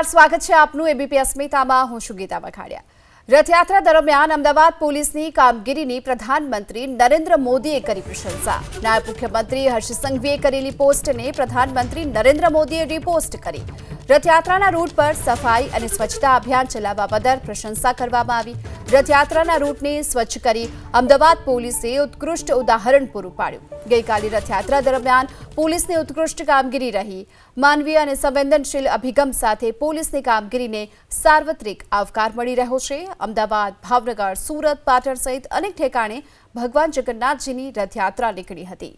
નમસ્કાર, સ્વાગત છે આપનું એબીપી અસ્મિતામાં। હું છું ગીતા બખાડિયા। રથયાત્રા દરમિયાન અમદાવાદ પોલીસની કામગીરીની પ્રધાનમંત્રી નરેન્દ્ર મોદીએ કરી પ્રશંસા। નાયબ મુખ્યમંત્રી હર્ષ સંઘવીએ કરેલી પોસ્ટને પ્રધાનમંત્રી નરેન્દ્ર મોદીએ રીપોસ્ટ કરી। રથયાત્રાના રૂટ પર સફાઈ અને સ્વચ્છતા અભિયાન ચલાવવા બદલ પ્રશંસા કરવામાં આવી। રથયાત્રાના રૂટને સ્વચ્છ કરી અમદાવાદ પોલીસે ઉત્કૃષ્ટ ઉદાહરણ પૂરું પાડ્યું। ગઈકાલે રથયાત્રા દરમિયાન પોલીસની ઉત્કૃષ્ટ કામગીરી રહી। માનવીય અને સંવેદનશીલ અભિગમ સાથે પોલીસની કામગીરીને સાર્વત્રિક આવકાર મળી રહ્યો છે। અમદાવાદ, ભાવનગર, સુરત, પાટણ સહિત અનેક ઠેકાણે ભગવાન જગન્નાથજીની રથયાત્રા નીકળી હતી।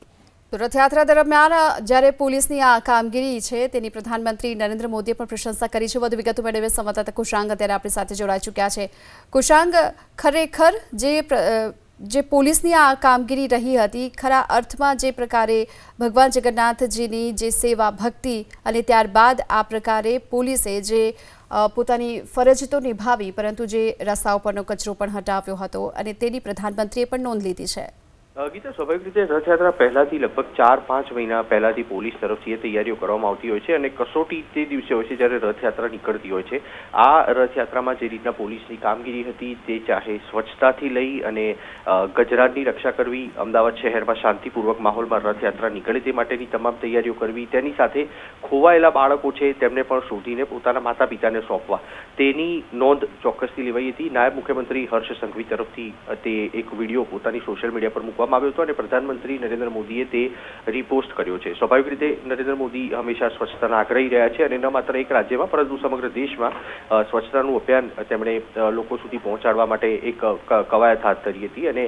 તો રથયાત્રા દરમિયાન જ્યારે પોલીસની આ કામગીરી છે તેની પ્રધાનમંત્રી નરેન્દ્ર મોદીએ પણ પ્રશંસા કરી છે। વધુ વિગતો મેળવે સંવાદદાતા કુશાંગ અત્યારે આપણી સાથે જોડાઈ ચૂક્યા છે। કુશાંગ, ખરેખર જે પોલીસની આ કામગીરી રહી હતી, ખરા અર્થમાં જે પ્રકારે ભગવાન જગન્નાથજીની જે સેવા ભક્તિ અને ત્યારબાદ આ પ્રકારે પોલીસે જે પોતાની ફરજ તો નિભાવી, પરંતુ જે રસ્તા ઉપરનો કચરો પણ હટાવ્યો હતો અને તેની પ્રધાનમંત્રીએ પણ નોંધ લીધી છે। ગીતા, સ્વાભાવિક રીતે રથયાત્રા પહેલાથી લગભગ 4-5 મહિના પહેલાથી પોલીસ તરફથી એ તૈયારીઓ કરવામાં આવતી હોય છે અને કસોટી તે દિવસે હોય છે જ્યારે રથયાત્રા નીકળતી હોય છે। આ રથયાત્રામાં જે રીતના પોલીસની કામગીરી હતી તે ચાહે સ્વચ્છતાથી લઈ અને ગજરાજની રક્ષા કરવી, અમદાવાદ શહેરમાં શાંતિપૂર્વક માહોલમાં રથયાત્રા નીકળે તે માટેની તમામ તૈયારીઓ કરવી, તેની સાથે ખોવાયેલા બાળકો છે તેમને પણ શોધીને પોતાના માતા પિતાને સોંપવા, તેની નોંધ ચોક્કસથી લેવાઈ હતી। નાયબ મુખ્યમંત્રી હર્ષ સંઘવી તરફથી તે એક વિડીયો પોતાની સોશિયલ મીડિયા પર મૂકવામાં આવ્યો હતો અને પ્રધાનમંત્રી નરેન્દ્ર મોદીએ તે રીપોસ્ટ કર્યો છે। સ્વાભાવિક રીતે નરેન્દ્ર મોદી હંમેશા સ્વચ્છતાના આગ્રહી રહ્યા છે અને ન માત્ર એક રાજ્યમાં પરંતુ સમગ્ર દેશમાં સ્વચ્છતાનું અભિયાન તેમણે લોકો સુધી પહોંચાડવા માટે એક કવાયત હાથ ધરી હતી। અને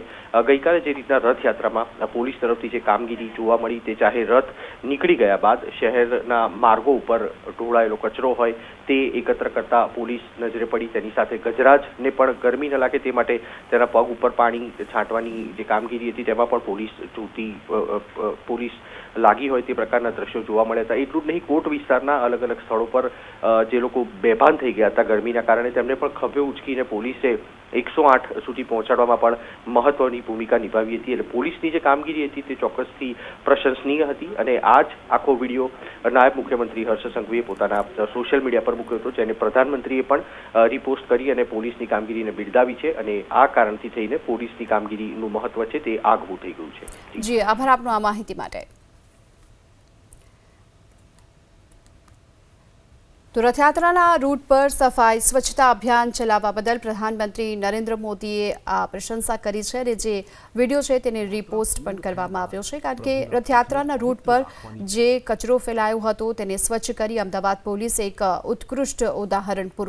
ગઈકાલે જે રીતના રથયાત્રામાં પોલીસ તરફથી જે કામગીરી જોવા મળી તે ચાહે રથ નીકળી ગયા બાદ શહેરના માર્ગો ઉપર ઢોળાયેલો કચરો હોય તે એકત્ર કરતા પોલીસ નજરે પડી, તેની સાથે ગજરાજને પણ ગરમી ન લાગે તે માટે તેના પગ ઉપર પાણી છાંટવાની જે કામગીરી હતી તેમાં પણ પોલીસ લાગી હોય તે પ્રકારના દ્રશ્યો જોવા મળ્યા હતા। એટલું જ નહીં, કોટ વિસ્તારના અલગ અલગ સ્થળો પર જે લોકો બેભાન થઈ ગયા હતા ગરમીના કારણે તેમને પણ ખભે ઉચકીને પોલીસે 108 સુધી પહોંચાડવામાં પણ મહત્વની ભૂમિકા નિભાવી હતી। એટલે પોલીસની જે કામગીરી હતી તે ચોક્કસથી પ્રશંસનીય હતી અને આ જ આખો વિડીયો નાયબ મુખ્યમંત્રી હર્ષ સંઘવીએ પોતાના સોશિયલ મીડિયા પર મૂક્યો હતો, જેને પ્રધાનમંત્રીએ પણ રીપોસ્ટ કરી અને પોલીસની કામગીરીને બિરદાવી છે અને આ કારણથી થઈને પોલીસની કામગીરીનું મહત્વ છે તે આગવું થઈ ગયું છે। જી, આભાર આપનો આ માહિતી માટે। તો રથયાત્રાના રૂટ પર સફાઈ સ્વચ્છતા અભિયાન ચલાવવા બદલ પ્રધાનમંત્રી નરેન્દ્ર મોદીએ આ પ્રશંસા કરી છે અને જે વિડીયો છે તેને રીપોસ્ટ પણ કરવામાં આવ્યો છે, કારણ કે રથયાત્રાના રૂટ પર જે કચરો ફેલાયો હતો તેને સ્વચ્છ કરી અમદાવાદ પોલીસે એક ઉત્કૃષ્ટ ઉદાહરણ પૂરું